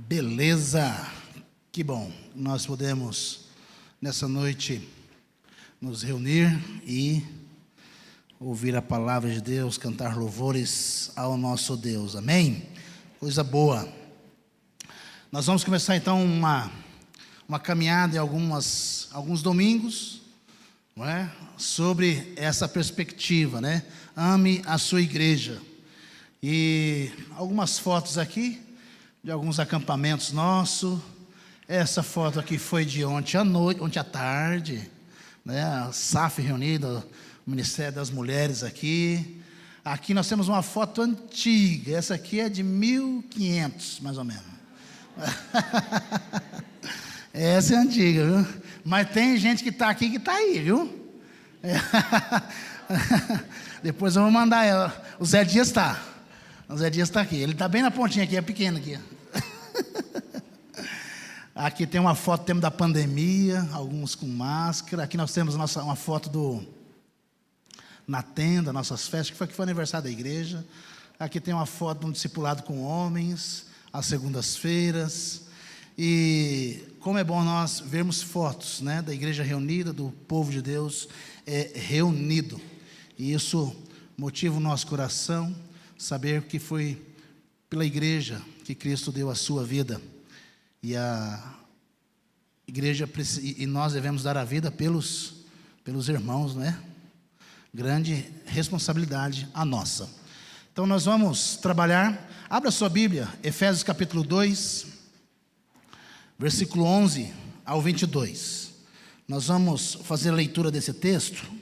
Beleza, que bom, nós podemos nessa noite nos reunir e ouvir a palavra de Deus, cantar louvores ao nosso Deus, amém? Coisa boa. Nós vamos começar então uma caminhada em alguns domingos, não é? Sobre essa perspectiva, né? Ame a sua igreja. E algumas fotos aqui de alguns acampamentos nossos. Essa foto aqui foi de ontem à tarde, né? A SAF reunida, o Ministério das Mulheres aqui. Aqui nós temos uma foto antiga, essa aqui é de 1500, mais ou menos. Essa é antiga, viu? Mas tem gente que está aqui que está aí, viu? Depois eu vou mandar ela. O Zé Dias está. O Zé Dias está aqui. Ele está bem na pontinha aqui, é pequeno aqui. Aqui tem uma foto do tempo da pandemia, alguns com máscara. Aqui nós temos uma foto na tenda, nossas festas, que foi o aniversário da igreja. Aqui tem uma foto de um discipulado com homens, às segundas-feiras. E como é bom nós vermos fotos, né, da igreja reunida, do povo de Deus reunido. E isso motiva o nosso coração, saber que foi pela igreja que Cristo deu a sua vida. E a igreja, e nós devemos dar a vida pelos irmãos, né? Grande responsabilidade a nossa. Então nós vamos trabalhar. Abra sua Bíblia, Efésios capítulo 2, versículo 11 ao 22. Nós vamos fazer a leitura desse texto.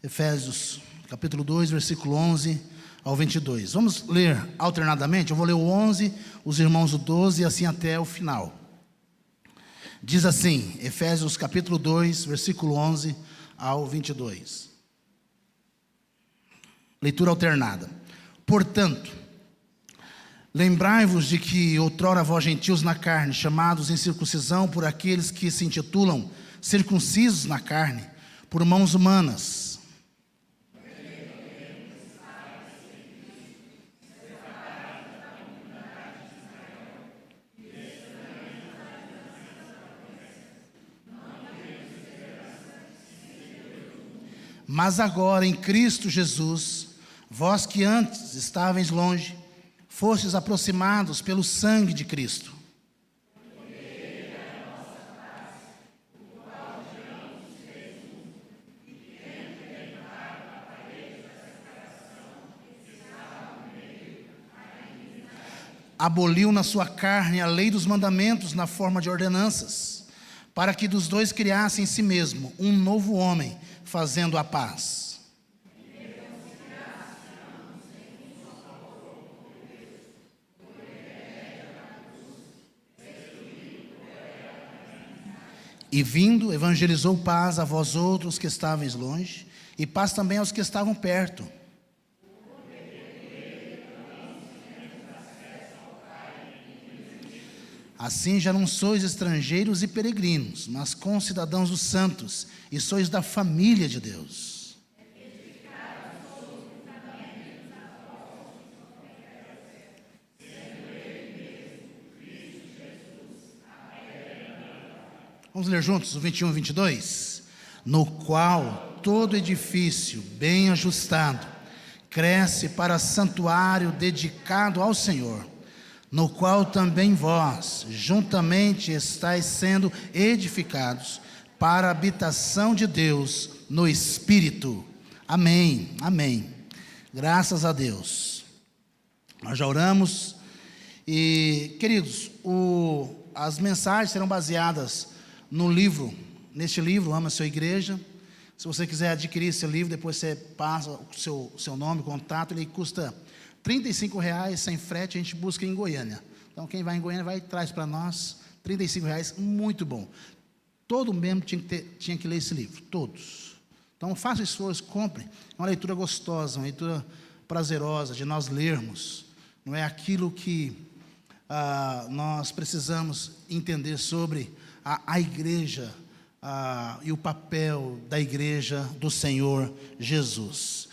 Efésios capítulo 2, versículo 11 ao 22. Vamos ler alternadamente. Eu vou ler o 11, os irmãos o 12 e assim até o final. Diz assim, Efésios capítulo 2, versículo 11 ao 22. Leitura alternada. Portanto, lembrai-vos de que outrora vós gentios na carne, chamados em circuncisão por aqueles que se intitulam circuncisos na carne, por mãos humanas. Mas agora em Cristo Jesus, vós que antes estáveis longe, fostes aproximados pelo sangue de Cristo. Aboliu na sua carne a lei dos mandamentos na forma de ordenanças, para que dos dois criasse em si mesmo um novo homem, fazendo a paz. E vindo, evangelizou paz a vós outros que estáveis longe, e paz também aos que estavam perto. Assim já não sois estrangeiros e peregrinos, mas concidadãos dos santos, e sois da família de Deus. Vamos ler juntos o 21 e 22? No qual todo edifício bem ajustado cresce para santuário dedicado ao Senhor, no qual também vós, juntamente, estáis sendo edificados para a habitação de Deus no Espírito. Amém, amém. Graças a Deus. Nós já oramos. E, queridos, as mensagens serão baseadas neste livro, Ama a Sua Igreja. Se você quiser adquirir esse livro, depois você passa o seu nome, contato, ele custa R$35 sem frete, a gente busca em Goiânia. Então quem vai em Goiânia vai e traz para nós, R$35, muito bom. Todo membro tinha que ler esse livro, todos. Então faça esforço, compre. É uma leitura gostosa, uma leitura prazerosa de nós lermos. Não é aquilo que nós precisamos entender sobre a igreja e o papel da igreja do Senhor Jesus.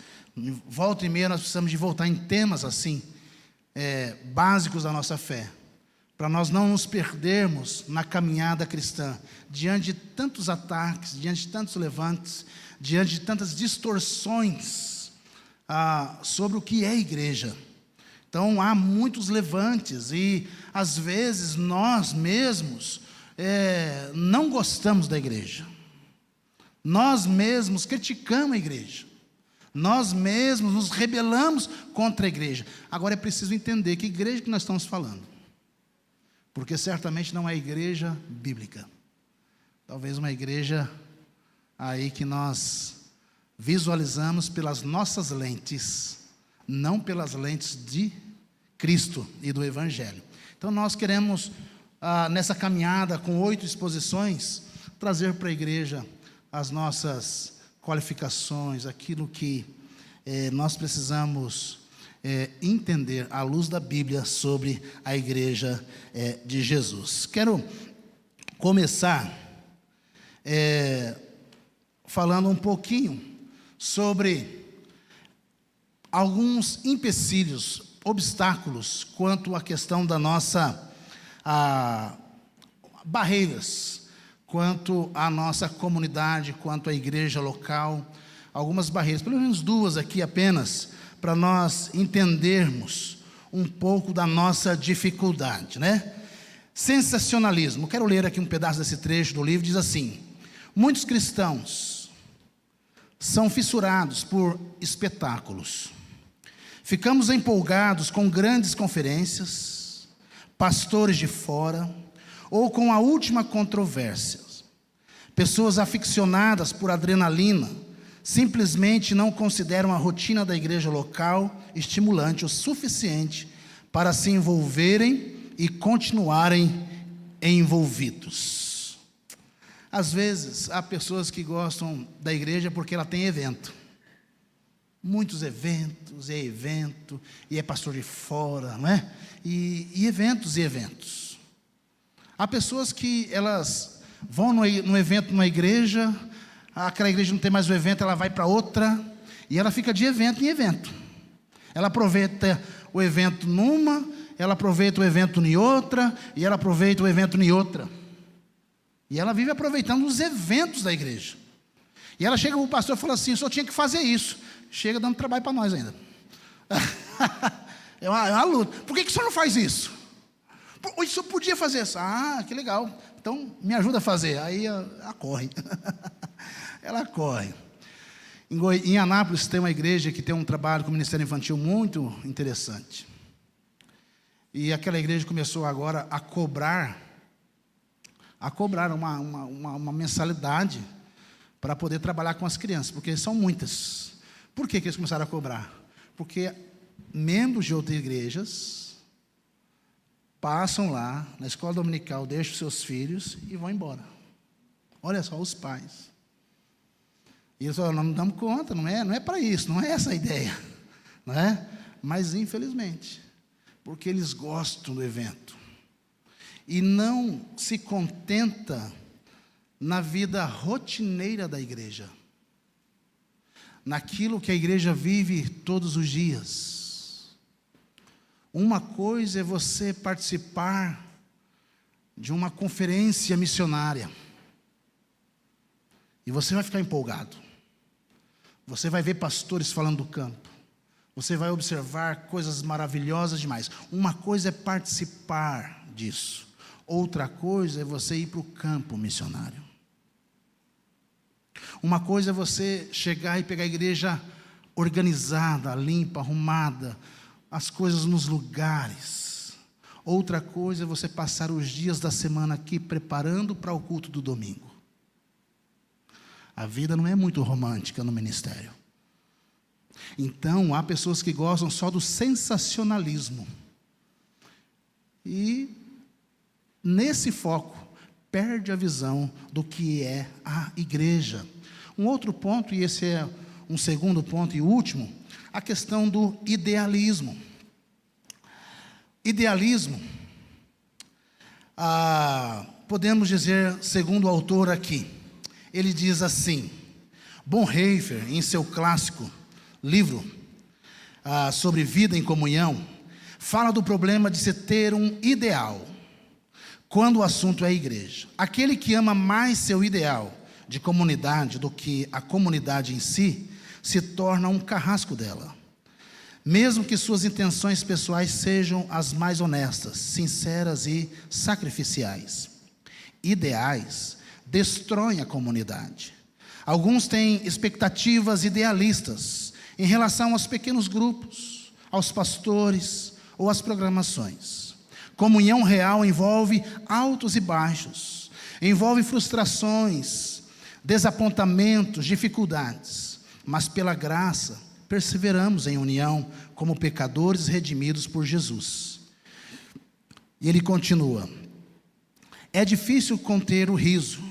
Volta e meia nós precisamos de voltar em temas assim, básicos da nossa fé, para nós não nos perdermos na caminhada cristã, diante de tantos ataques, diante de tantos levantes, diante de tantas distorções sobre o que é igreja. Então há muitos levantes e às vezes nós mesmos não gostamos da igreja, nós mesmos criticamos a igreja, nós mesmos nos rebelamos contra a igreja. Agora é preciso entender que igreja que nós estamos falando, porque certamente não é a igreja bíblica, talvez uma igreja aí que nós visualizamos pelas nossas lentes, não pelas lentes de Cristo e do Evangelho. Então nós queremos, nessa caminhada com 8 exposições, trazer para a igreja as nossas qualificações, aquilo que nós precisamos entender à luz da Bíblia sobre a igreja de Jesus. Quero começar falando um pouquinho sobre alguns empecilhos, obstáculos quanto à questão da nossa barreiras, quanto à nossa comunidade, quanto à igreja local, algumas barreiras, pelo menos 2 aqui apenas, para nós entendermos um pouco da nossa dificuldade, né? Sensacionalismo. Quero ler aqui um pedaço desse trecho do livro, diz assim: muitos cristãos são fissurados por espetáculos. Ficamos empolgados com grandes conferências, pastores de fora, ou com a última controvérsia. Pessoas aficionadas por adrenalina simplesmente não consideram a rotina da igreja local estimulante o suficiente para se envolverem e continuarem envolvidos. Às vezes, há pessoas que gostam da igreja porque ela tem evento. Muitos eventos, e é pastor de fora, não é? E eventos. Há pessoas que elas vão no evento numa igreja, aquela igreja não tem mais o evento, ela vai para outra, e ela fica de evento em evento. Ela aproveita o evento numa, ela aproveita o evento em outra, e ela aproveita o evento em outra. E ela vive aproveitando os eventos da igreja. E ela chega para o pastor e fala assim: só tinha que fazer isso. Chega dando trabalho para nós ainda. É uma luta. Por que o senhor não faz isso? O senhor podia fazer isso. Ah, que legal. Então me ajuda a fazer. Aí ela corre. Ela corre. Em Anápolis tem uma igreja que tem um trabalho com o ministério infantil muito interessante. E aquela igreja começou agora a cobrar uma mensalidade para poder trabalhar com as crianças, porque são muitas. Por que eles começaram a cobrar? Porque membros de outras igrejas passam lá na escola dominical, deixam seus filhos e vão embora. Olha só, os pais. E eles falam: não damos conta, não é para isso, não é essa a ideia, não é? Mas infelizmente, porque eles gostam do evento e não se contenta na vida rotineira da igreja, naquilo que a igreja vive todos os dias. Uma coisa é você participar de uma conferência missionária, e você vai ficar empolgado, você vai ver pastores falando do campo, você vai observar coisas maravilhosas demais. Uma coisa é participar disso, outra coisa é você ir para o campo missionário. Uma coisa é você chegar e pegar a igreja organizada, limpa, arrumada, as coisas nos lugares. Outra coisa é você passar os dias da semana aqui preparando para o culto do domingo. A vida não é muito romântica no ministério. Então, há pessoas que gostam só do sensacionalismo. E, nesse foco, perde a visão do que é a igreja. Um outro ponto, e esse é um segundo ponto e último, a questão do idealismo. Idealismo podemos dizer, segundo o autor aqui, ele diz assim: Bonhoeffer, em seu clássico livro sobre vida em comunhão, fala do problema de se ter um ideal, quando o assunto é a igreja. Aquele que ama mais seu ideal de comunidade do que a comunidade em si, se torna um carrasco dela, mesmo que suas intenções pessoais sejam as mais honestas, sinceras e sacrificiais. Ideais destroem a comunidade. Alguns têm expectativas idealistas em relação aos pequenos grupos, aos pastores ou às programações. Comunhão real envolve altos e baixos, envolve frustrações, desapontamentos, dificuldades, mas pela graça perseveramos em união como pecadores redimidos por Jesus. E ele continua: é difícil conter o riso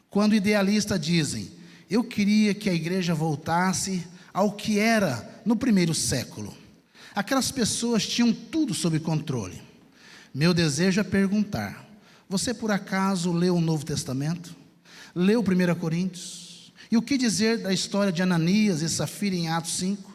quando idealistas dizem: eu queria que a igreja voltasse ao que era no primeiro século. Aquelas pessoas tinham tudo sob controle. Meu desejo é perguntar: você por acaso leu o Novo Testamento? Leu 1 Coríntios? E o que dizer da história de Ananias e Safira em Atos 5?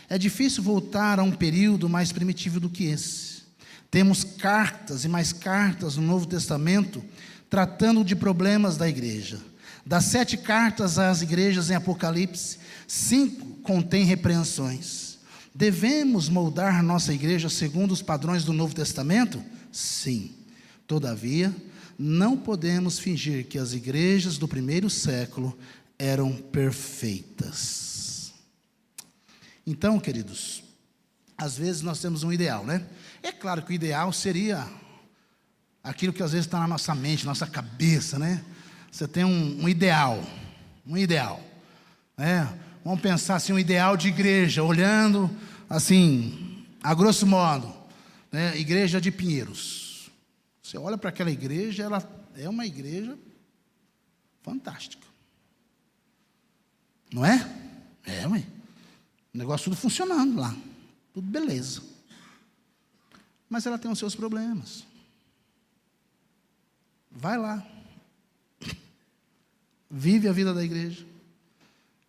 É difícil voltar a um período mais primitivo do que esse. Temos cartas e mais cartas no Novo Testamento tratando de problemas da igreja. Das 7 cartas às igrejas em Apocalipse, 5 contêm repreensões. Devemos moldar nossa igreja segundo os padrões do Novo Testamento? Sim. Todavia, não podemos fingir que as igrejas do primeiro século eram perfeitas. Então, queridos, às vezes nós temos um ideal, né? É claro que o ideal seria aquilo que às vezes está na nossa mente, nossa cabeça, né? Você tem um ideal, né? Vamos pensar assim, um ideal de igreja, olhando assim, a grosso modo, né? Igreja de Pinheiros. Você olha para aquela igreja, ela é uma igreja fantástica, não é? É, mãe. O negócio tudo funcionando lá, tudo beleza. Mas ela tem os seus problemas. Vai lá. Vive a vida da igreja.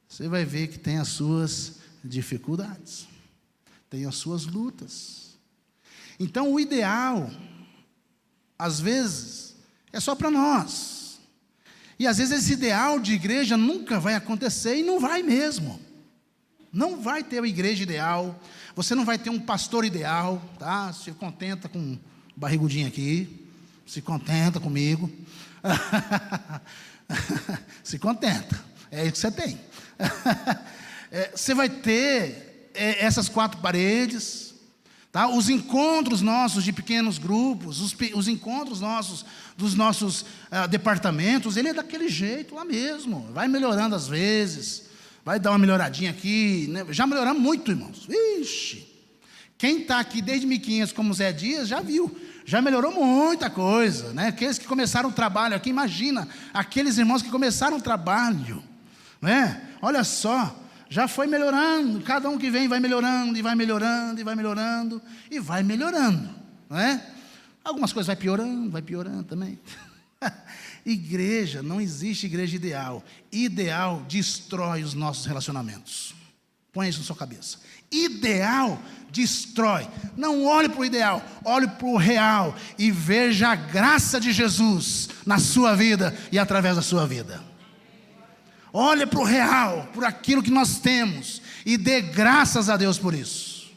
Você vai ver que tem as suas dificuldades, tem as suas lutas. Então o ideal, às vezes, é só para nós. E às vezes esse ideal de igreja nunca vai acontecer, e não vai mesmo. Não vai ter uma igreja ideal, você não vai ter um pastor ideal, tá? Se contenta com um barrigudinho aqui, se contenta comigo. Se contenta, é isso que você tem. Você vai ter essas 4 paredes, tá? Os encontros nossos de pequenos grupos, os encontros nossos dos nossos departamentos, ele é daquele jeito lá mesmo, vai melhorando às vezes, vai dar uma melhoradinha aqui, né? Já melhoramos muito, irmãos. Ixi, quem está aqui desde 1500 como Zé Dias já viu, já melhorou muita coisa, né? Aqueles que começaram o trabalho aqui, imagina, aqueles irmãos que começaram o trabalho, né? Olha só, já foi melhorando, cada um que vem vai melhorando, e vai melhorando, e vai melhorando, e vai melhorando, não é? Algumas coisas vai piorando também. Igreja, não existe igreja ideal. Ideal destrói os nossos relacionamentos. Põe isso na sua cabeça. Ideal destrói. Não olhe para o ideal, olhe para o real e veja a graça de Jesus na sua vida e através da sua vida. Olhe para o real, por aquilo que nós temos, e dê graças a Deus por isso.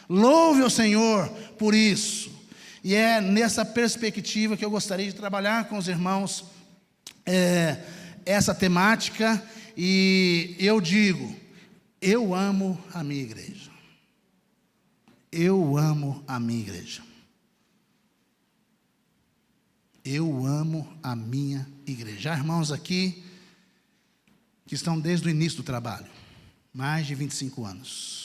Louve o Senhor por isso. E é nessa perspectiva que eu gostaria de trabalhar com os irmãos essa temática. E eu digo: eu amo a minha igreja. Eu amo a minha igreja. Eu amo a minha igreja. Há irmãos aqui que estão desde o início do trabalho, mais de 25 anos.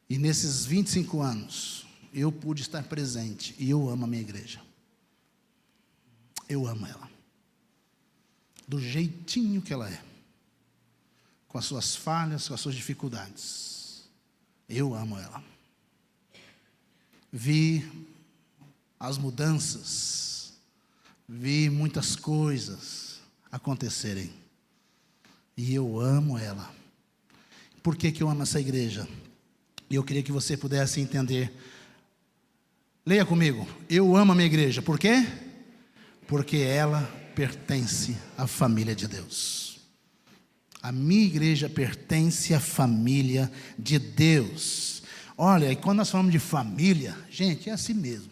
E nesses 25 anos, eu pude estar presente, e eu amo a minha igreja. Eu amo ela, do jeitinho que ela é, com as suas falhas, com as suas dificuldades. Eu amo ela. Vi as mudanças, vi muitas coisas acontecerem, e eu amo ela. Por que eu amo essa igreja? E eu queria que você pudesse entender. Leia comigo: eu amo a minha igreja. Por quê? Porque ela pertence à família de Deus. A minha igreja pertence à família de Deus. Olha, e quando nós falamos de família, gente, é assim mesmo.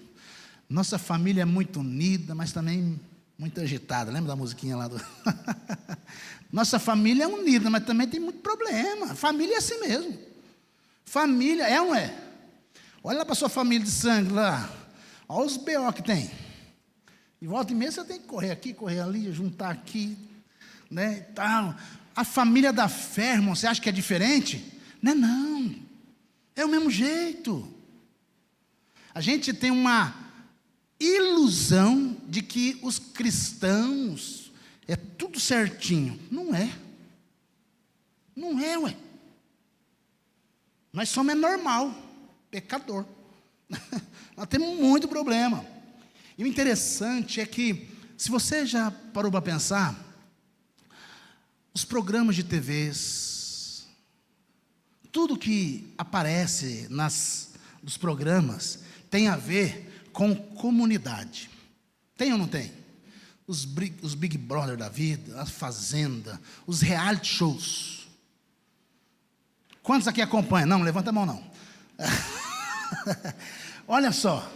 Nossa família é muito unida, mas também muito agitada. Lembra da musiquinha lá do... Nossa família é unida, mas também tem muito problema. Família é assim mesmo. Família é ou não é? Olha lá para a sua família de sangue lá. Olha os B.O. que tem. E volta e meia você tem que correr aqui, correr ali, juntar aqui, né, e tal. A família da fé, irmão, você acha que é diferente? Não é não. É o mesmo jeito. A gente tem uma ilusão de que os cristãos é tudo certinho. Não é. Não é, ué. Nós somos normal, pecador. Nós temos muito problema. E o interessante é que, se você já parou para pensar, os programas de TVs, tudo que aparece nos programas tem a ver com comunidade. Tem ou não tem? Os Big Brother da vida, a Fazenda, os reality shows. Quantos aqui acompanham? Não, levanta a mão não. Olha só,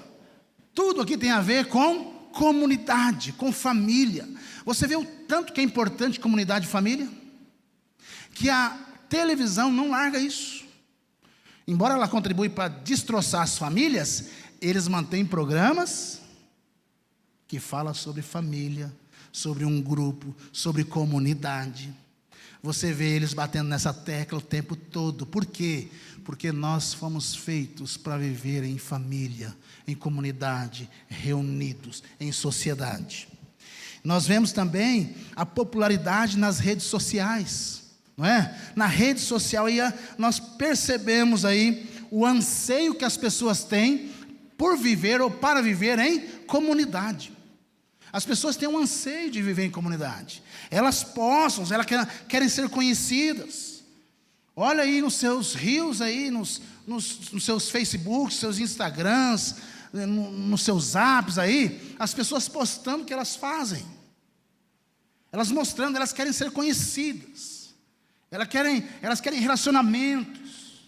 tudo aqui tem a ver com comunidade, com família. Você vê o tanto que é importante comunidade e família? Que a televisão não larga isso. Embora ela contribui para destroçar as famílias, eles mantêm programas que falam sobre família, sobre um grupo, sobre comunidade. Você vê eles batendo nessa tecla o tempo todo. Por quê? Porque nós fomos feitos para viver em família, em comunidade, reunidos, em sociedade. Nós vemos também a popularidade nas redes sociais, não é? Na rede social aí nós percebemos aí o anseio que as pessoas têm por viver ou para viver em comunidade. As pessoas têm um anseio de viver em comunidade. Elas querem ser conhecidas. Olha aí nos seus reels aí, nos seus Facebooks, seus Instagrams, nos seus apps aí, as pessoas postando o que elas fazem. Elas mostrando, elas querem ser conhecidas. Elas querem relacionamentos.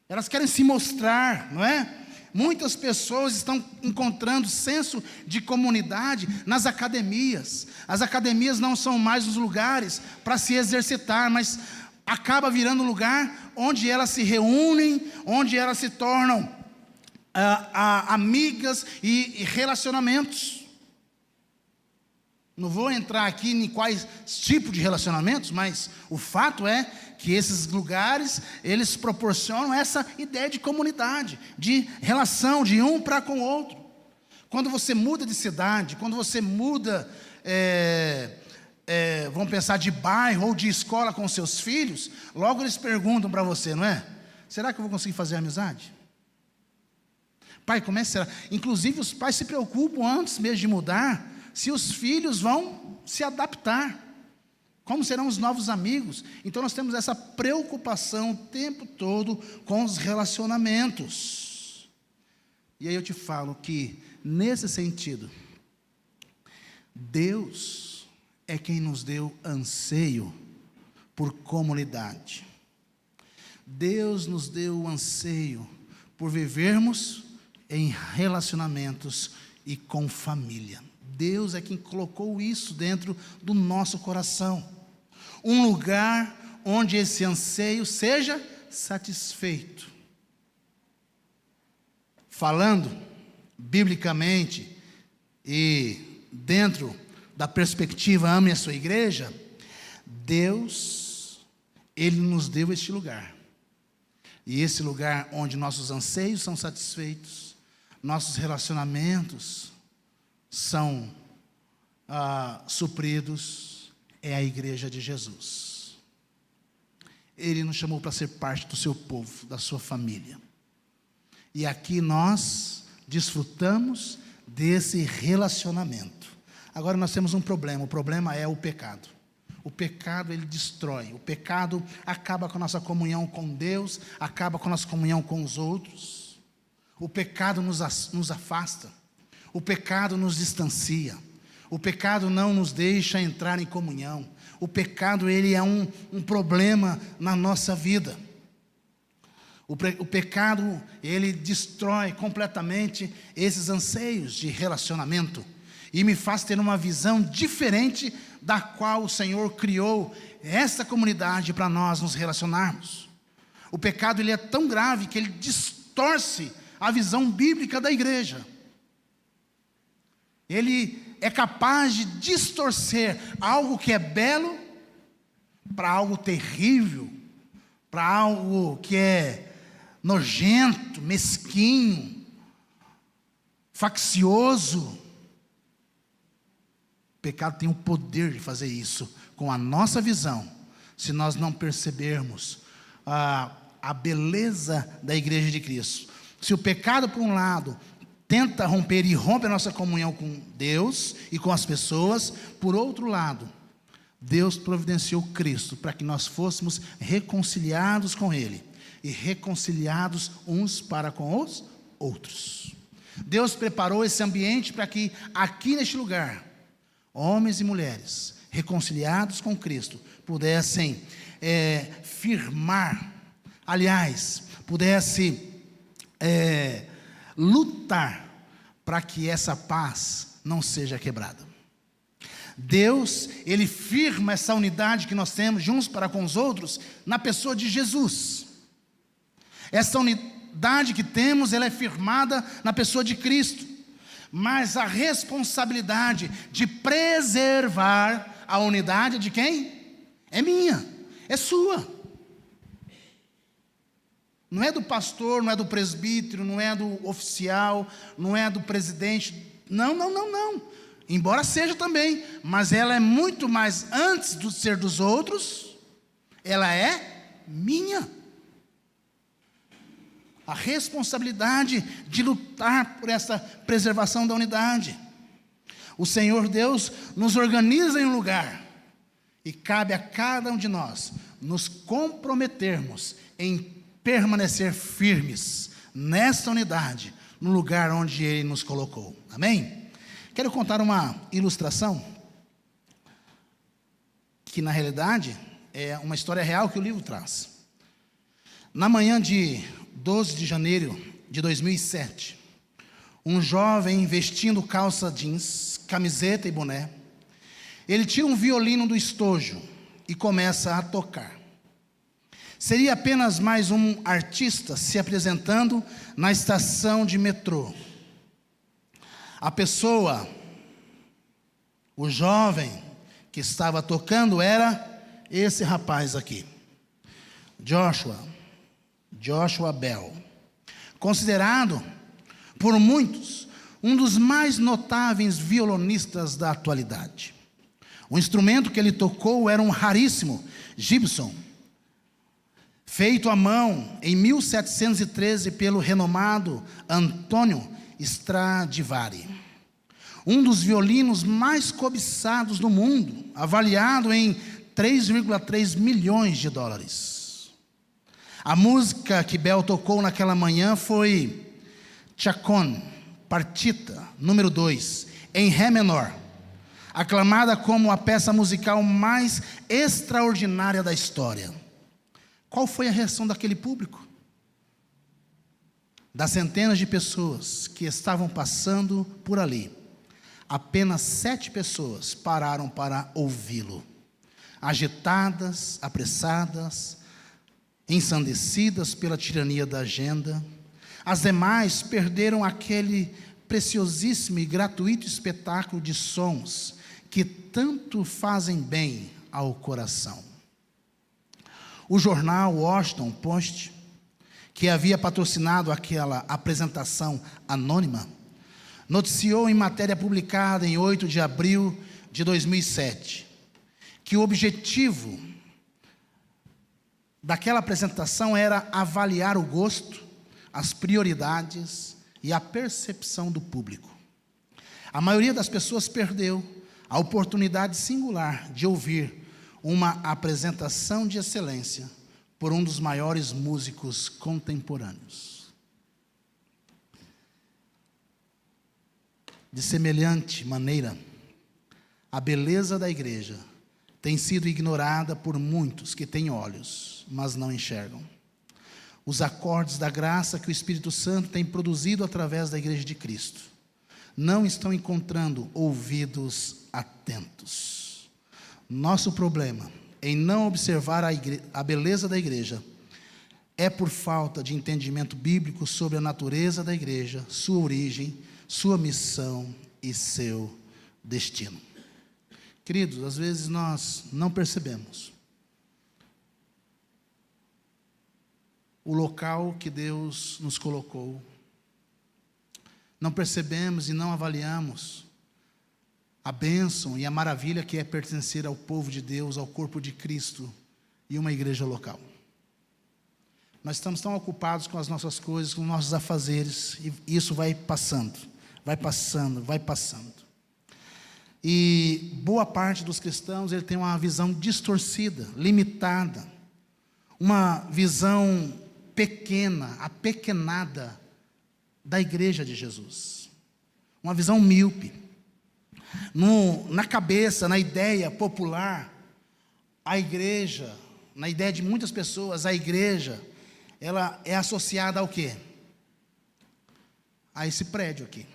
Elas querem se mostrar, não é? Muitas pessoas estão encontrando senso de comunidade nas academias. As academias não são mais os lugares para se exercitar, mas acaba virando um lugar onde elas se reúnem, onde elas se tornam amigas e relacionamentos. Não vou entrar aqui em quais tipos de relacionamentos, mas o fato é que esses lugares, eles proporcionam essa ideia de comunidade, de relação de um para com o outro. Quando você muda de cidade, quando você muda, vamos pensar, de bairro ou de escola com seus filhos, logo eles perguntam para você, não é? Será que eu vou conseguir fazer amizade? Pai, como é que será? Inclusive os pais se preocupam antes mesmo de mudar, se os filhos vão se adaptar. Como serão os novos amigos? Então nós temos essa preocupação o tempo todo com os relacionamentos. E aí eu te falo que, nesse sentido, Deus é quem nos deu anseio por comunidade. Deus nos deu o anseio por vivermos em relacionamentos e com família. Deus é quem colocou isso dentro do nosso coração. Um lugar onde esse anseio seja satisfeito. Falando biblicamente e dentro da perspectiva Ame a Sua Igreja, Deus, Ele nos deu este lugar. E esse lugar onde nossos anseios são satisfeitos, nossos relacionamentos são supridos, é a igreja de Jesus. Ele nos chamou para ser parte do seu povo, da sua família. E aqui nós desfrutamos desse relacionamento. Agora nós temos um problema, o problema é o pecado. O pecado, ele destrói, o pecado acaba com a nossa comunhão com Deus, acaba com a nossa comunhão com os outros. O pecado nos afasta, o pecado nos distancia, o pecado não nos deixa entrar em comunhão. O pecado, ele é um problema na nossa vida. O pecado, ele destrói completamente esses anseios de relacionamento e me faz ter uma visão diferente da qual o Senhor criou essa comunidade para nós nos relacionarmos. O pecado, ele é tão grave que ele distorce a visão bíblica da igreja. Ele é capaz de distorcer algo que é belo para algo terrível, para algo que é nojento, mesquinho, faccioso. O pecado tem o poder de fazer isso com a nossa visão, se nós não percebermos a beleza da igreja de Cristo. Se o pecado, por um lado, tenta romper e rompe a nossa comunhão com Deus e com as pessoas, por outro lado, Deus providenciou Cristo para que nós fôssemos reconciliados com Ele e reconciliados uns para com os outros. Deus preparou esse ambiente para que aqui neste lugar, homens e mulheres reconciliados com Cristo pudessem firmar, aliás, pudessem lutar para que essa paz não seja quebrada. Deus, ele firma essa unidade que nós temos de uns para com os outros na pessoa de Jesus. Essa unidade que temos, ela é firmada na pessoa de Cristo. Mas a responsabilidade de preservar a unidade é de quem? É minha, é sua. Não é do pastor, não é do presbítero, não é do oficial, não é do presidente. Não. Embora seja também, mas ela é muito mais, antes de ser dos outros, ela é minha. A responsabilidade de lutar por essa preservação da unidade. O Senhor Deus nos organiza em um lugar, e cabe a cada um de nós nos comprometermos em permanecer firmes nesta unidade, no lugar onde Ele nos colocou. Amém? Quero contar uma ilustração, que na realidade é uma história real que o livro traz. Na manhã de 12 de janeiro de 2007, um jovem vestindo calça jeans, camiseta e boné, ele tira um violino do estojo e começa a tocar. Seria apenas mais um artista se apresentando na estação de metrô. A pessoa, o jovem que estava tocando era esse rapaz aqui, Joshua Bell, considerado por muitos um dos mais notáveis violonistas da atualidade. O instrumento que ele tocou era um raríssimo Gibson, feito à mão em 1713 pelo renomado Antônio Stradivari, um dos violinos mais cobiçados do mundo, avaliado em 3,3 milhões de dólares. A música que Bell tocou naquela manhã foi Chaconne, Partita, número 2, em Ré menor, aclamada como a peça musical mais extraordinária da história. Qual foi a reação daquele público? Das centenas de pessoas que estavam passando por ali, apenas 7 pessoas pararam para ouvi-lo. Agitadas, apressadas, ensandecidas pela tirania da agenda. As demais perderam aquele preciosíssimo e gratuito espetáculo de sons que tanto fazem bem ao coração. O jornal Washington Post, que havia patrocinado aquela apresentação anônima, noticiou em matéria publicada em 8 de abril de 2007, que o objetivo daquela apresentação era avaliar o gosto, as prioridades e a percepção do público. A maioria das pessoas perdeu a oportunidade singular de ouvir uma apresentação de excelência por um dos maiores músicos contemporâneos. De semelhante maneira, a beleza da igreja tem sido ignorada por muitos que têm olhos, mas não enxergam. Os acordes da graça que o Espírito Santo tem produzido através da igreja de Cristo não estão encontrando ouvidos atentos. Nosso problema em não observar a beleza da igreja é por falta de entendimento bíblico sobre a natureza da igreja, sua origem, sua missão e seu destino. Queridos, às vezes nós não percebemos o local que Deus nos colocou. Não percebemos e não avaliamos a bênção e a maravilha que é pertencer ao povo de Deus, ao corpo de Cristo e uma igreja local. Nós estamos tão ocupados com as nossas coisas, com os nossos afazeres, e isso vai passando, vai passando, vai passando. E boa parte dos cristãos, ele tem uma visão distorcida, limitada, uma visão pequena, apequenada da igreja de Jesus, uma visão míope. Na cabeça, na ideia popular, a igreja, na ideia de muitas pessoas, a igreja, ela é associada ao quê? A esse prédio aqui,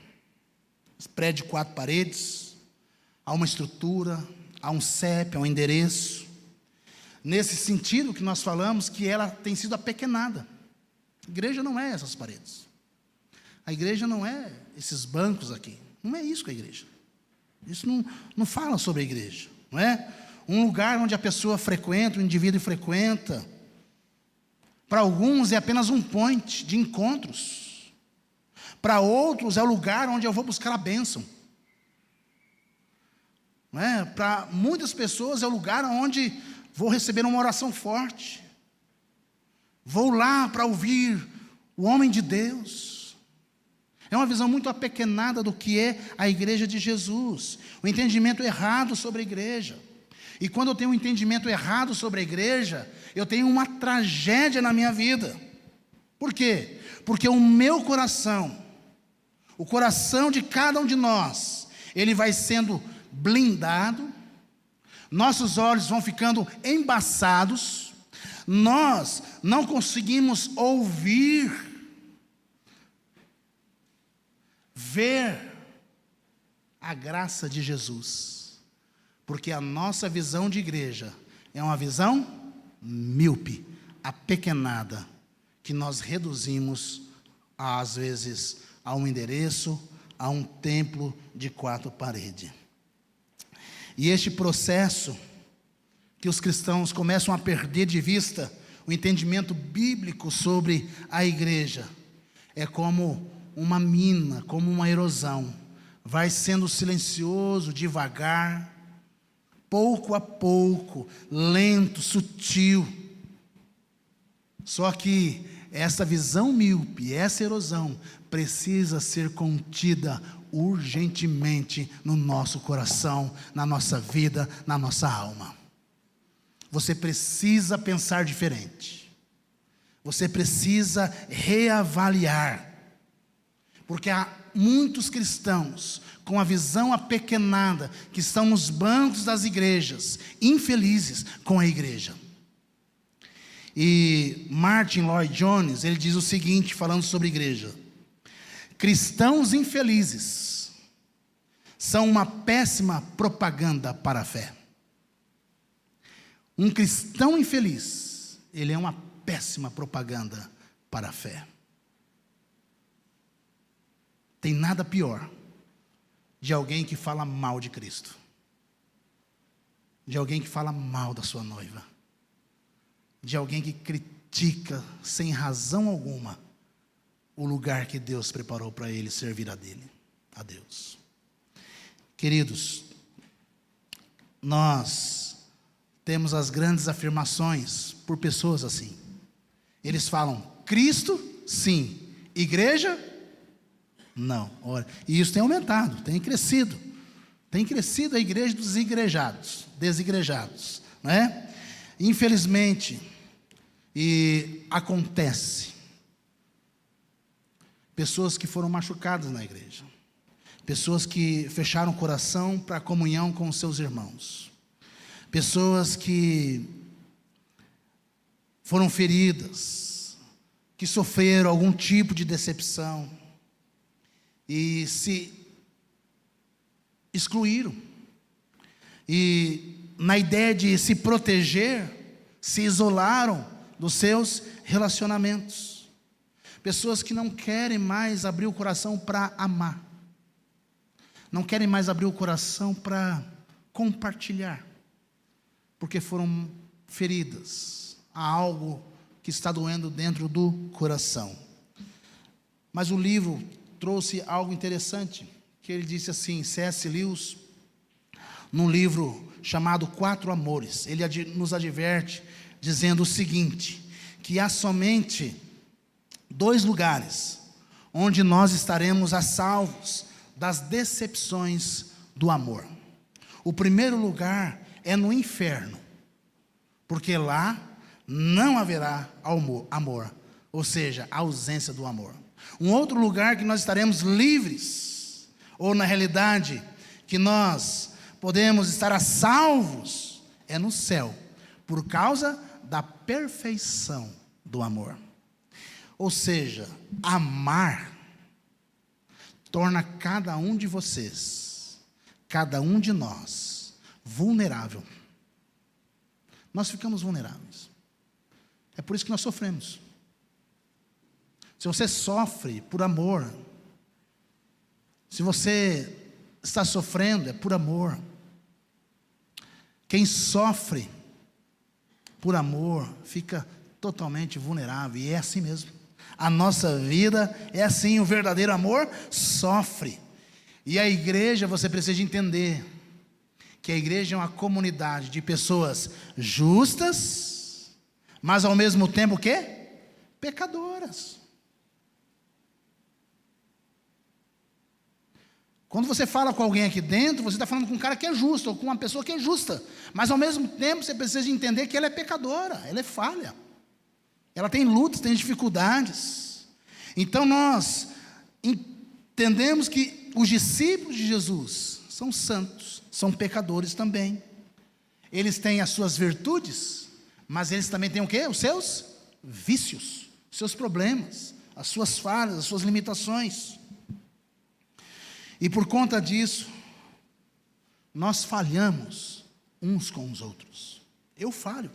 esse prédio de 4 paredes, a uma estrutura, a um CEP, a um endereço. Nesse sentido que nós falamos, que ela tem sido apequenada. A igreja não é essas paredes. A igreja não é esses bancos aqui. Não é isso que é a igreja. Isso não fala sobre a igreja. Não é um lugar onde a pessoa frequenta, o indivíduo frequenta. Para alguns é apenas um point de encontros. Para outros é o lugar onde eu vou buscar a bênção. Não é? Para muitas pessoas é o lugar onde vou receber uma oração forte. Vou lá para ouvir o homem de Deus. É uma visão muito apequenada do que é a igreja de Jesus. O entendimento errado sobre a igreja. E quando eu tenho um entendimento errado sobre a igreja, eu tenho uma tragédia na minha vida. Por quê? Porque o meu coração, o coração de cada um de nós, ele vai sendo blindado, nossos olhos vão ficando embaçados, nós não conseguimos ouvir, ver a graça de Jesus, porque a nossa visão de igreja é uma visão míope, apequenada, que nós reduzimos, às vezes, a um endereço, a um templo de 4 paredes. E este processo que os cristãos começam a perder de vista o entendimento bíblico sobre a igreja, é como uma mina, como uma erosão, vai sendo silencioso, devagar, pouco a pouco, lento, sutil. Só que essa visão míope, essa erosão, precisa ser contida urgentemente no nosso coração, na nossa vida, na nossa alma. Você precisa pensar diferente. Você precisa reavaliar. Porque há muitos cristãos com a visão apequenada que estão nos bancos das igrejas, infelizes com a igreja. E Martin Lloyd Jones, ele diz o seguinte, falando sobre igreja: cristãos infelizes são uma péssima propaganda para a fé. Um cristão infeliz, ele é uma péssima propaganda para a fé. Tem nada pior de alguém que fala mal de Cristo, de alguém que fala mal da sua noiva, de alguém que critica sem razão alguma o lugar que Deus preparou para ele servir a Deus. Queridos, nós temos as grandes afirmações por pessoas assim. Eles falam Cristo, sim. Igreja, Não, olha, e isso tem aumentado, tem crescido a igreja dos desigrejados, né? Infelizmente, e acontece, pessoas que foram machucadas na igreja, pessoas que fecharam o coração para a comunhão com os seus irmãos, pessoas que foram feridas, que sofreram algum tipo de decepção e se excluíram, e na ideia de se proteger, se isolaram dos seus relacionamentos. Pessoas que não querem mais abrir o coração para amar, não querem mais abrir o coração para compartilhar, porque foram feridas, há algo que está doendo dentro do coração. Mas o livro trouxe algo interessante, que ele disse assim, C.S. Lewis, num livro chamado Quatro Amores, ele nos adverte, dizendo o seguinte, que há somente 2 lugares, onde nós estaremos a salvos das decepções do amor. O primeiro lugar é no inferno, porque lá não haverá amor, ou seja, a ausência do amor. Um outro lugar que nós estaremos livres, ou na realidade, que nós podemos estar a salvos, é no céu, por causa da perfeição do amor. Ou seja, amar torna cada um de vocês, cada um de nós, vulnerável. Nós ficamos vulneráveis. É por isso que nós sofremos. Se você sofre por amor, se você está sofrendo, é por amor. Quem sofre por amor fica totalmente vulnerável, e é assim mesmo. A nossa vida é assim, o verdadeiro amor sofre. E a igreja, você precisa entender que a igreja é uma comunidade de pessoas justas, mas ao mesmo tempo o quê? Pecadoras. Quando você fala com alguém aqui dentro, você está falando com um cara que é justo, ou com uma pessoa que é justa, mas ao mesmo tempo você precisa entender que ela é pecadora, ela é falha, ela tem lutas, tem dificuldades. Então nós entendemos que os discípulos de Jesus são santos, são pecadores também. Eles têm as suas virtudes, mas eles também têm o quê? Os seus vícios, os seus problemas, as suas falhas, as suas limitações. E por conta disso, nós falhamos uns com os outros. Eu falho.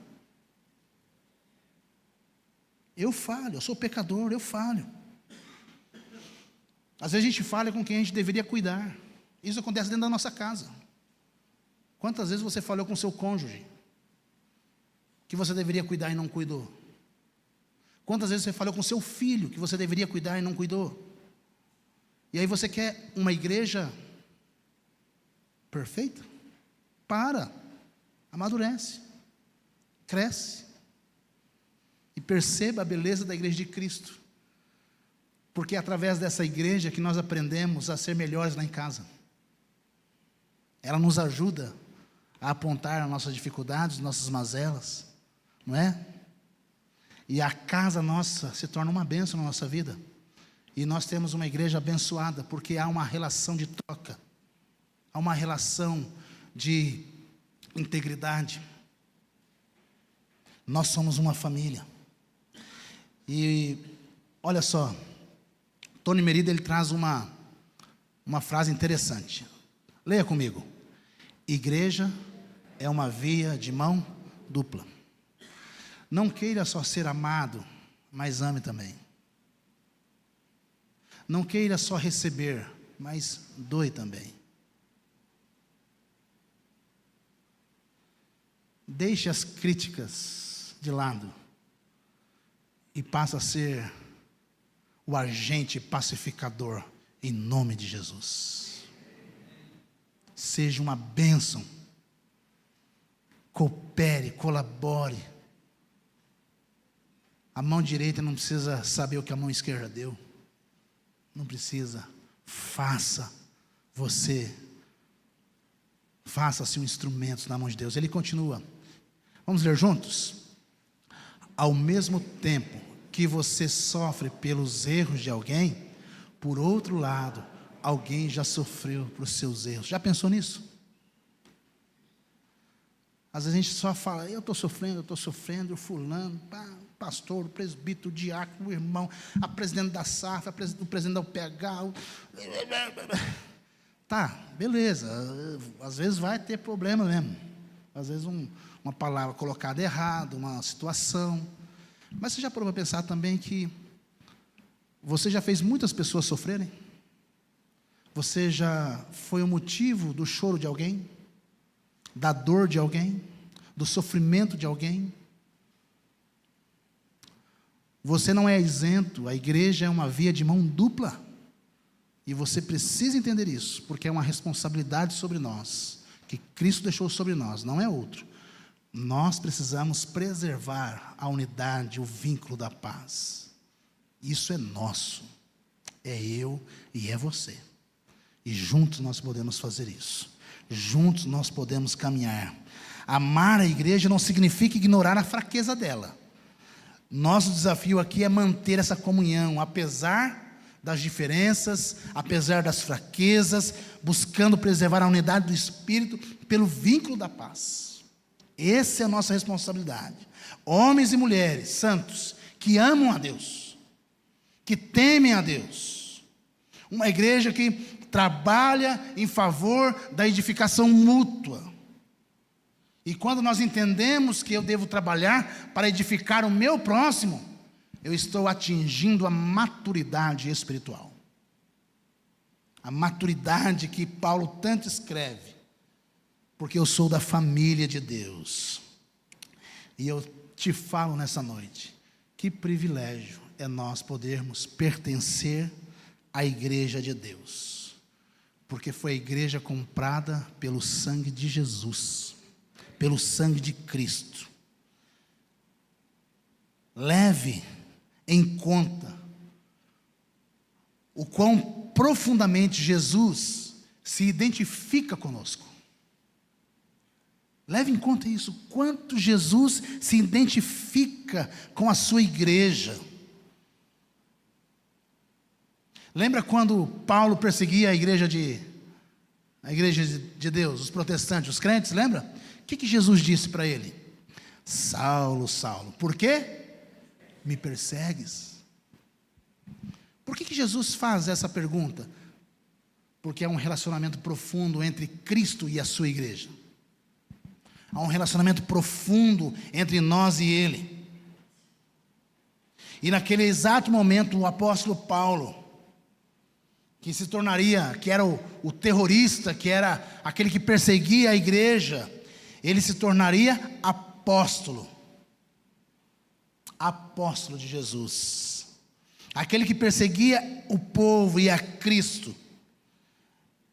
Eu sou pecador, eu falho. Às vezes a gente falha com quem a gente deveria cuidar. Isso acontece dentro da nossa casa. Quantas vezes você falhou com seu cônjuge, que você deveria cuidar e não cuidou? Quantas vezes você falhou com seu filho, que você deveria cuidar e não cuidou? E aí você quer uma igreja perfeita? Amadurece, cresce, e perceba a beleza da igreja de Cristo, porque é através dessa igreja que nós aprendemos a ser melhores lá em casa. Ela nos ajuda a apontar as nossas dificuldades, nossas mazelas, não é? E a casa nossa se torna uma bênção na nossa vida. E nós temos uma igreja abençoada, porque há uma relação de troca, há uma relação de integridade. Nós somos uma família. E olha só, Tony Merida, ele traz uma frase interessante. Leia comigo. Igreja é uma via de mão dupla. Não queira só ser amado, mas ame também. Não queira só receber, mas doe também. Deixe as críticas de lado e passa a ser o agente pacificador em nome de Jesus. Seja uma bênção. Coopere, colabore. A mão direita não precisa saber o que a mão esquerda deu. Não precisa. faça-se um instrumento na mão de Deus. Ele continua. Vamos ler juntos? Ao mesmo tempo que você sofre pelos erros de alguém, por outro lado, alguém já sofreu por seus erros. Já pensou nisso? Às vezes a gente só fala, eu estou sofrendo, o fulano, pastor, o presbítero, o diácono, o irmão, a presidente da SAF, o presidente da UPH. Tá, beleza, às vezes vai ter problema mesmo. Às vezes uma palavra colocada errada, uma situação. Mas você já parou para pensar também que você já fez muitas pessoas sofrerem? Você já foi o motivo do choro de alguém? Da dor de alguém? Do sofrimento de alguém? Você não é isento, a igreja é uma via de mão dupla. E você precisa entender isso, porque é uma responsabilidade sobre nós, que Cristo deixou sobre nós, não é outro. Nós precisamos preservar a unidade, o vínculo da paz. Isso é nosso, é eu e é você. E juntos nós podemos fazer isso. Juntos nós podemos caminhar. Amar a igreja não significa ignorar a fraqueza dela. Nosso desafio aqui é manter essa comunhão, apesar das diferenças, apesar das fraquezas, buscando preservar a unidade do Espírito pelo vínculo da paz. Essa é a nossa responsabilidade. Homens e mulheres santos que amam a Deus, que temem a Deus. Uma igreja que trabalha em favor da edificação mútua. E quando nós entendemos que eu devo trabalhar para edificar o meu próximo, eu estou atingindo a maturidade espiritual. A maturidade que Paulo tanto escreve, porque eu sou da família de Deus. E eu te falo nessa noite, que privilégio é nós podermos pertencer à igreja de Deus. Porque foi a igreja comprada pelo sangue de Jesus, pelo sangue de Cristo. Leve em conta o quão profundamente Jesus se identifica conosco. Leve em conta isso, quanto Jesus se identifica com a sua igreja. Lembra quando Paulo perseguia a igreja de Deus, os protestantes, os crentes, lembra? O que Jesus disse para ele? Saulo, Saulo, por quê me persegues? Por que Jesus faz essa pergunta? Porque há um relacionamento profundo entre Cristo e a sua igreja. Há um relacionamento profundo entre nós e Ele. E naquele exato momento, o apóstolo Paulo, que era o terrorista, que era aquele que perseguia a igreja, ele se tornaria apóstolo de Jesus, aquele que perseguia o povo e a Cristo.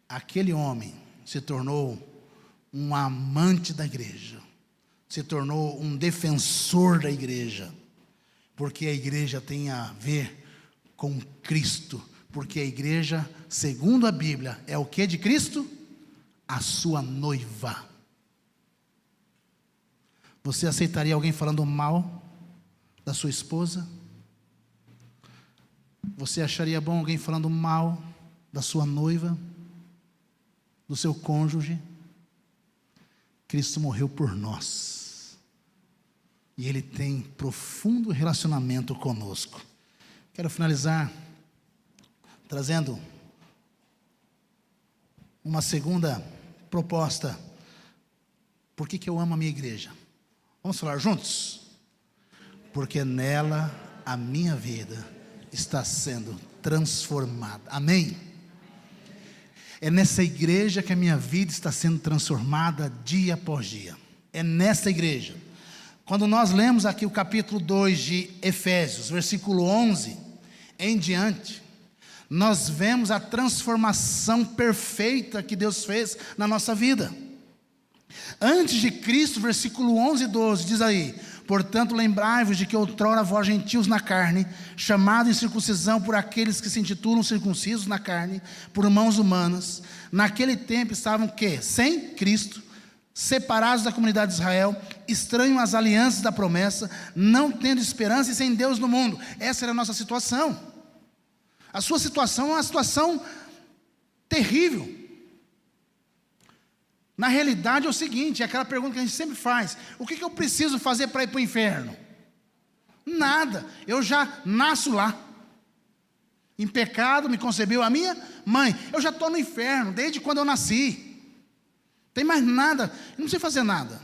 Aquele homem se tornou um amante da igreja, se tornou um defensor da igreja, porque a igreja tem a ver com Cristo. Porque a igreja, segundo a Bíblia, é o que de Cristo? A sua noiva. Você aceitaria alguém falando mal da sua esposa? Você acharia bom alguém falando mal da sua noiva? Do seu cônjuge? Cristo morreu por nós. E Ele tem profundo relacionamento conosco. Quero finalizar trazendo uma segunda proposta. Por que eu amo a minha igreja? Vamos falar juntos? Porque nela a minha vida está sendo transformada. Amém? É nessa igreja que a minha vida está sendo transformada dia após dia. É nessa igreja. Quando nós lemos aqui o capítulo 2 de Efésios, versículo 11 em diante, nós vemos a transformação perfeita que Deus fez na nossa vida. Antes de Cristo, versículo 11 e 12, diz aí: Portanto, lembrai-vos de que outrora vós gentios na carne, chamados em circuncisão por aqueles que se intitulam circuncisos na carne, por mãos humanas, naquele tempo estavam que? Sem Cristo, separados da comunidade de Israel, estranhos às alianças da promessa, não tendo esperança e sem Deus no mundo. Essa era a nossa situação. A sua situação é uma situação terrível. Na realidade é o seguinte, é aquela pergunta que a gente sempre faz: o que eu preciso fazer para ir para o inferno? Nada, eu já nasço lá. Em pecado me concebeu a minha mãe. Eu já estou no inferno desde quando eu nasci. Não tem mais nada, eu não sei fazer nada.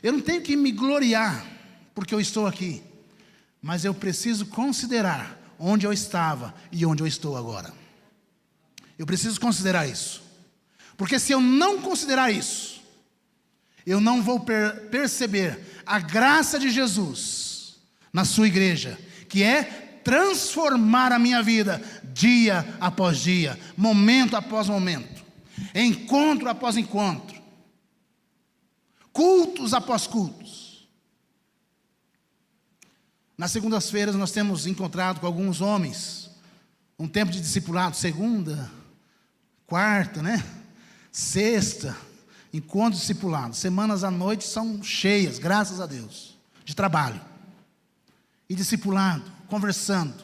Eu não tenho que me gloriar porque eu estou aqui, mas eu preciso considerar onde eu estava e onde eu estou agora. Eu preciso considerar isso, porque se eu não considerar isso, eu não vou perceber a graça de Jesus na sua igreja, que é transformar a minha vida dia após dia, momento após momento, encontro após encontro, cultos após cultos. Nas segundas-feiras nós temos encontrado com alguns homens, um tempo de discipulado, segunda, quarta, sexta, encontro discipulado. Semanas à noite são cheias, graças a Deus, de trabalho. E discipulado, conversando.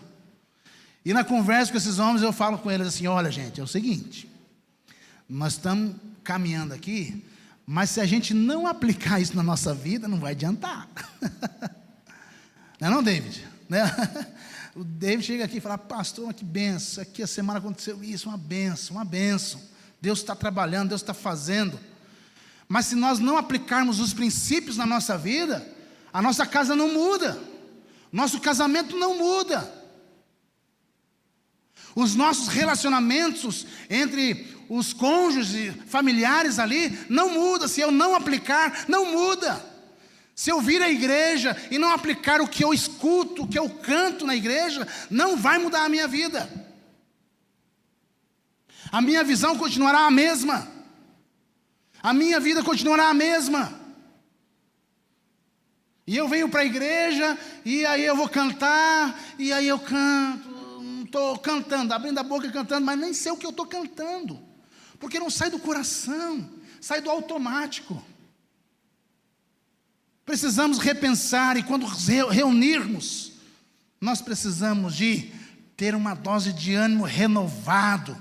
E na conversa com esses homens eu falo com eles assim: olha gente, é o seguinte, nós estamos caminhando aqui, mas se a gente não aplicar isso na nossa vida, não vai adiantar. Não, David? O David chega aqui e fala: pastor, que benção, aqui a semana aconteceu isso, uma benção, uma benção. Deus está trabalhando, Deus está fazendo. Mas se nós não aplicarmos os princípios na nossa vida, a nossa casa não muda, nosso casamento não muda, os nossos relacionamentos entre os cônjuges, familiares ali, não muda. Se eu não aplicar, não muda. Se eu vir à igreja e não aplicar o que eu escuto, o que eu canto na igreja, não vai mudar a minha vida. A minha visão continuará a mesma. A minha vida continuará a mesma. E eu venho para a igreja, e aí eu vou cantar, e aí eu canto, estou cantando, abrindo a boca e cantando, mas nem sei o que eu estou cantando, porque não sai do coração, sai do automático. Precisamos repensar, e quando reunirmos, nós precisamos de ter uma dose de ânimo renovado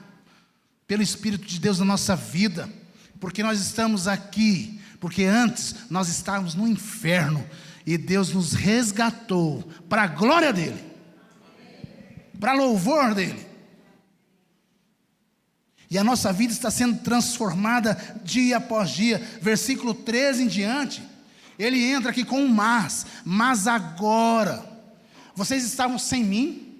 pelo Espírito de Deus na nossa vida, porque nós estamos aqui, porque antes nós estávamos no inferno, e Deus nos resgatou para a glória dEle, para louvor dEle, e a nossa vida está sendo transformada dia após dia. Versículo 13 em diante, ele entra aqui com um mas agora, vocês estavam sem mim,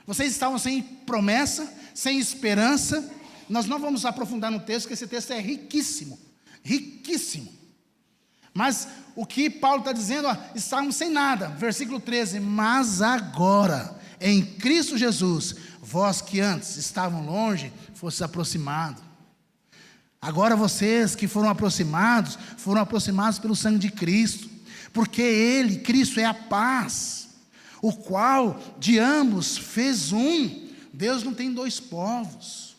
vocês estavam sem promessa, sem esperança. Nós não vamos aprofundar no texto, porque esse texto é riquíssimo, riquíssimo. Mas o que Paulo está dizendo, estavam sem nada. Versículo 13, mas agora, em Cristo Jesus, vós que antes estavam longe, fostes aproximados. Agora vocês que foram aproximados pelo sangue de Cristo, porque Ele, Cristo, é a paz, o qual de ambos fez um. Deus não tem dois povos,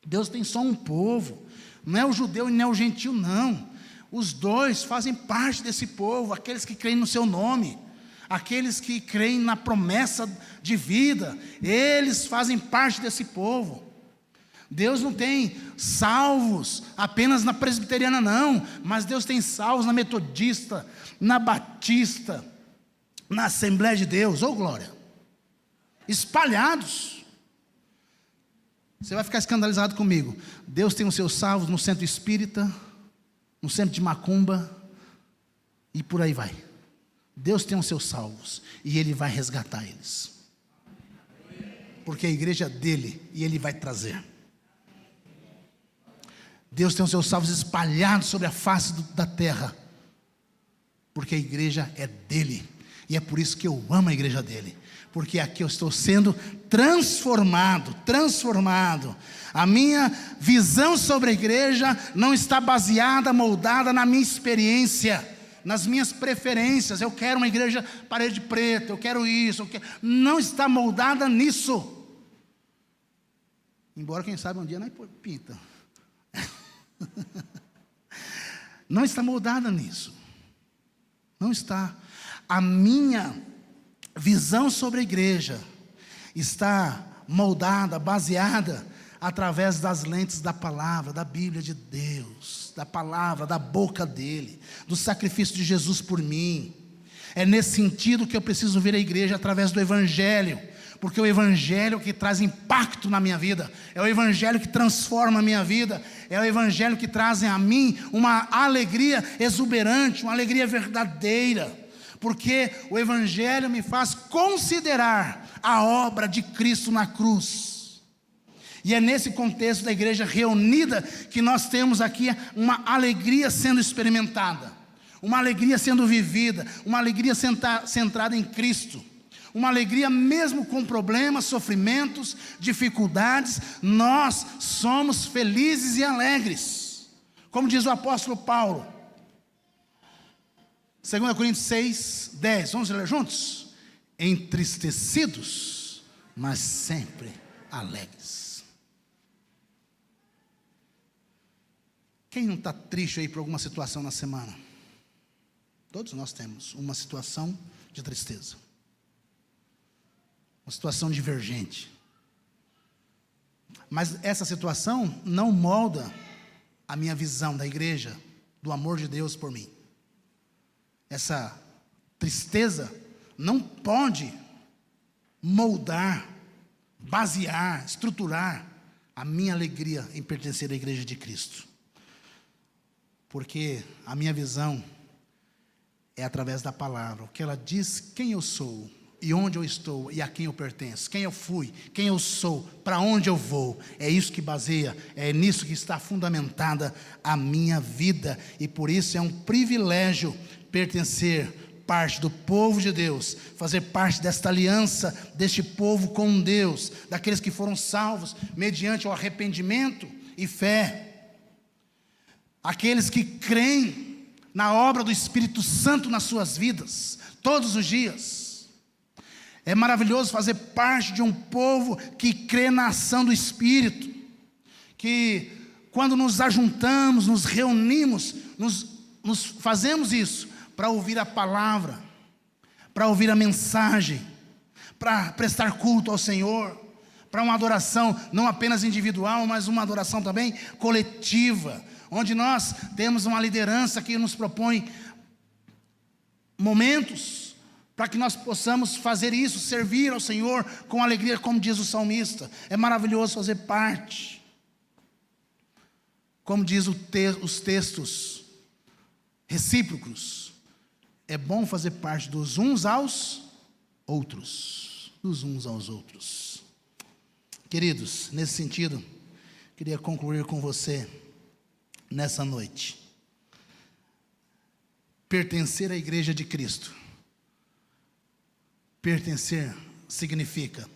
Deus tem só um povo, não é o judeu e nem é o gentio, não. Os dois fazem parte desse povo, aqueles que creem no seu nome, aqueles que creem na promessa de vida, eles fazem parte desse povo. Deus não tem salvos apenas na presbiteriana, não, mas Deus tem salvos na metodista, na batista, na Assembleia de Deus, glória, espalhados. Você vai ficar escandalizado comigo. Deus tem os seus salvos no centro espírita, no centro de macumba, e por aí vai. Deus tem os seus salvos, e Ele vai resgatar eles, porque a igreja é dele, e Ele vai trazer. Deus tem os seus salvos espalhados sobre a face da terra, porque a igreja é dele. E é por isso que eu amo a igreja dele, porque aqui eu estou sendo transformado. A minha visão sobre a igreja não está baseada, moldada na minha experiência, nas minhas preferências. Eu quero uma igreja parede preta, eu quero isso, não está moldada nisso. Embora quem sabe um dia não pinta. Não está moldada nisso. Não está. A minha visão sobre a igreja está moldada, baseada através das lentes da palavra, da Bíblia de Deus, da palavra, da boca dele, do sacrifício de Jesus por mim. É nesse sentido que eu preciso ver a igreja, através do Evangelho, porque é o Evangelho que traz impacto na minha vida, é o Evangelho que transforma a minha vida, é o Evangelho que traz a mim uma alegria exuberante, uma alegria verdadeira, porque o Evangelho me faz considerar a obra de Cristo na cruz. E é nesse contexto da igreja reunida que nós temos aqui uma alegria sendo experimentada, uma alegria sendo vivida, uma alegria centrada em Cristo, uma alegria mesmo com problemas, sofrimentos, dificuldades. Nós somos felizes e alegres, como diz o apóstolo Paulo, 2 Coríntios 6, 10, vamos ler juntos? Entristecidos, mas sempre alegres. Quem não está triste aí por alguma situação na semana? Todos nós temos uma situação de tristeza, uma situação divergente. Mas essa situação não molda a minha visão da igreja, do amor de Deus por mim. Essa tristeza não pode moldar, basear, estruturar a minha alegria em pertencer à igreja de Cristo. Porque a minha visão é através da palavra, o que ela diz quem eu sou, e onde eu estou, e a quem eu pertenço, quem eu fui, quem eu sou, para onde eu vou. É isso que baseia, é nisso que está fundamentada a minha vida, e por isso é um privilégio pertencer, parte do povo de Deus, fazer parte desta aliança, deste povo com Deus, daqueles que foram salvos mediante o arrependimento e fé, aqueles que creem na obra do Espírito Santo nas suas vidas, todos os dias. É maravilhoso fazer parte de um povo que crê na ação do Espírito, que quando nos ajuntamos, nos reunimos, nos fazemos isso, para ouvir a palavra, para ouvir a mensagem, para prestar culto ao Senhor, para uma adoração não apenas individual, mas uma adoração também coletiva, onde nós temos uma liderança que nos propõe momentos para que nós possamos fazer isso, servir ao Senhor com alegria, como diz o salmista. É maravilhoso fazer parte, como diz os textos recíprocos. É bom fazer parte dos uns aos outros. Dos uns aos outros. Queridos, nesse sentido, queria concluir com você nessa noite. Pertencer à igreja de Cristo. Pertencer significa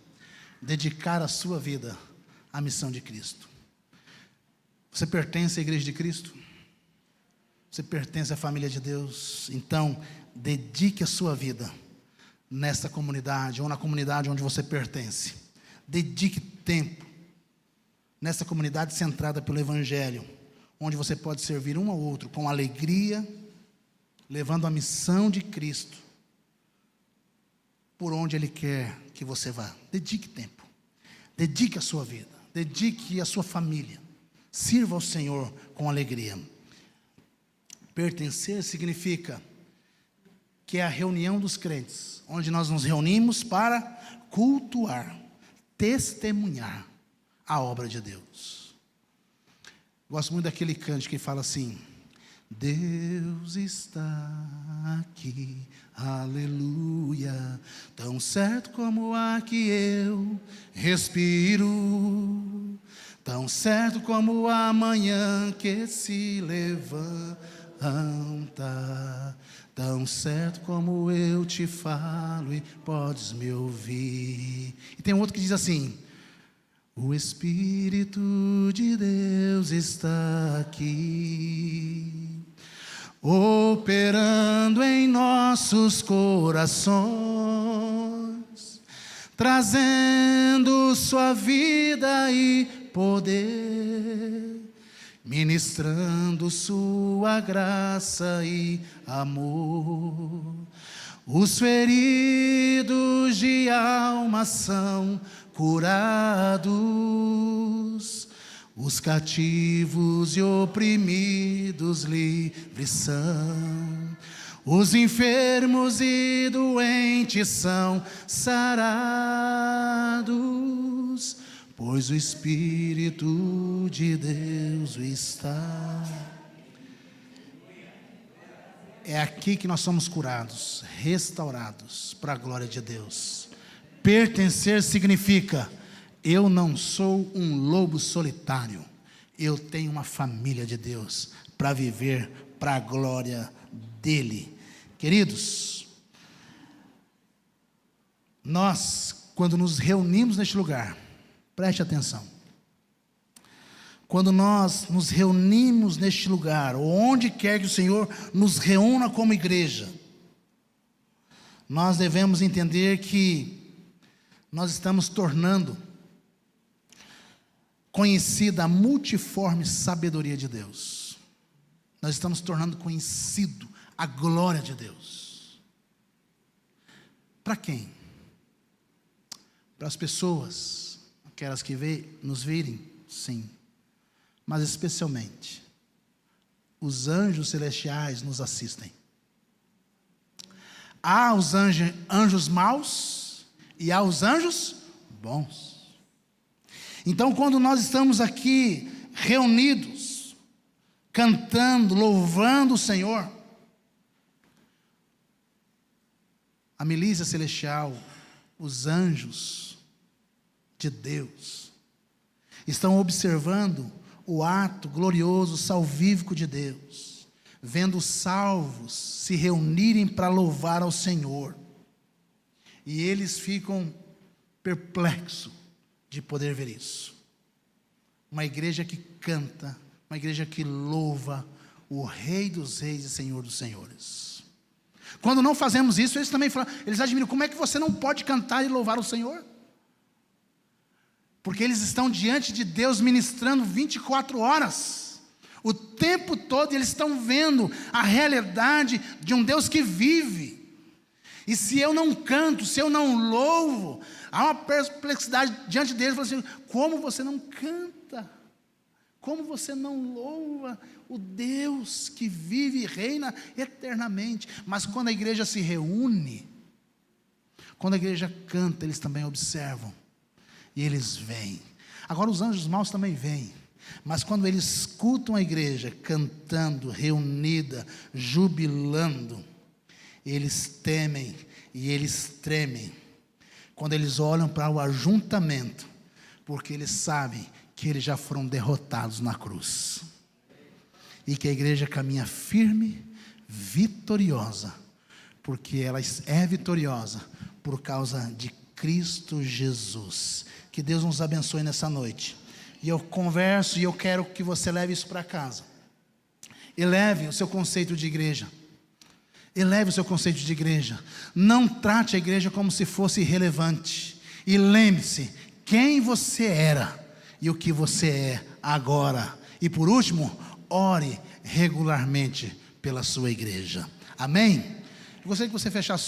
dedicar a sua vida à missão de Cristo. Você pertence à igreja de Cristo? Você pertence à família de Deus? Então, dedique a sua vida nesta comunidade, ou na comunidade onde você pertence. Dedique tempo nessa comunidade centrada pelo Evangelho, onde você pode servir um ao outro com alegria, levando a missão de Cristo por onde Ele quer que você vá. Dedique tempo, dedique a sua vida, dedique a sua família, sirva ao Senhor com alegria. Pertencer significa que é a reunião dos crentes, onde nós nos reunimos para cultuar, testemunhar a obra de Deus. Gosto muito daquele cântico que fala assim: Deus está aqui, aleluia, tão certo como o ar que eu respiro, tão certo como a manhã que se levanta, tão certo como eu te falo e podes me ouvir. E tem outro que diz assim: o Espírito de Deus está aqui, operando em nossos corações, trazendo sua vida e poder, ministrando sua graça e amor. Os feridos de alma são curados, os cativos e oprimidos livres são, os enfermos e doentes são sarados, pois o Espírito de Deus está. É aqui que nós somos curados, restaurados para a glória de Deus. Pertencer significa: eu não sou um lobo solitário, eu tenho uma família de Deus para viver para a glória dele. Queridos, nós, quando nos reunimos neste lugar, preste atenção, quando nós nos reunimos neste lugar, ou onde quer que o Senhor nos reúna como igreja, nós devemos entender que nós estamos tornando conhecida a multiforme sabedoria de Deus. Nós estamos tornando conhecido a glória de Deus. Para quem? Para as pessoas, aquelas que nos virem, sim. Mas especialmente, os anjos celestiais nos assistem. Há os anjos maus e há os anjos bons. Então, quando nós estamos aqui reunidos, cantando, louvando o Senhor, a milícia celestial, os anjos de Deus, estão observando o ato glorioso, salvífico de Deus, vendo os salvos se reunirem para louvar ao Senhor, e eles ficam perplexos de poder ver isso. Uma igreja que canta, uma igreja que louva o Rei dos Reis e Senhor dos Senhores. Quando não fazemos isso, eles também falam, eles admiram: como é que você não pode cantar e louvar o Senhor? Porque eles estão diante de Deus ministrando 24 horas, o tempo todo, e eles estão vendo a realidade de um Deus que vive. E se eu não canto, se eu não louvo, há uma perplexidade diante deles, assim: como você não canta? Como você não louva o Deus que vive e reina eternamente? Mas quando a igreja se reúne, quando a igreja canta, eles também observam. E eles vêm. Agora os anjos maus também vêm. Mas quando eles escutam a igreja cantando, reunida, jubilando, eles temem e eles tremem quando eles olham para o ajuntamento, porque eles sabem que eles já foram derrotados na cruz. E que a igreja caminha firme, vitoriosa, porque ela é vitoriosa por causa de Cristo Jesus. Que Deus nos abençoe nessa noite. E eu converso e eu quero que você leve isso para casa. Eleve o seu conceito de igreja. Eleve o seu conceito de igreja. Não trate a igreja como se fosse irrelevante. E lembre-se quem você era e o que você é agora. E por último, ore regularmente pela sua igreja. Amém? Eu gostaria que você fechasse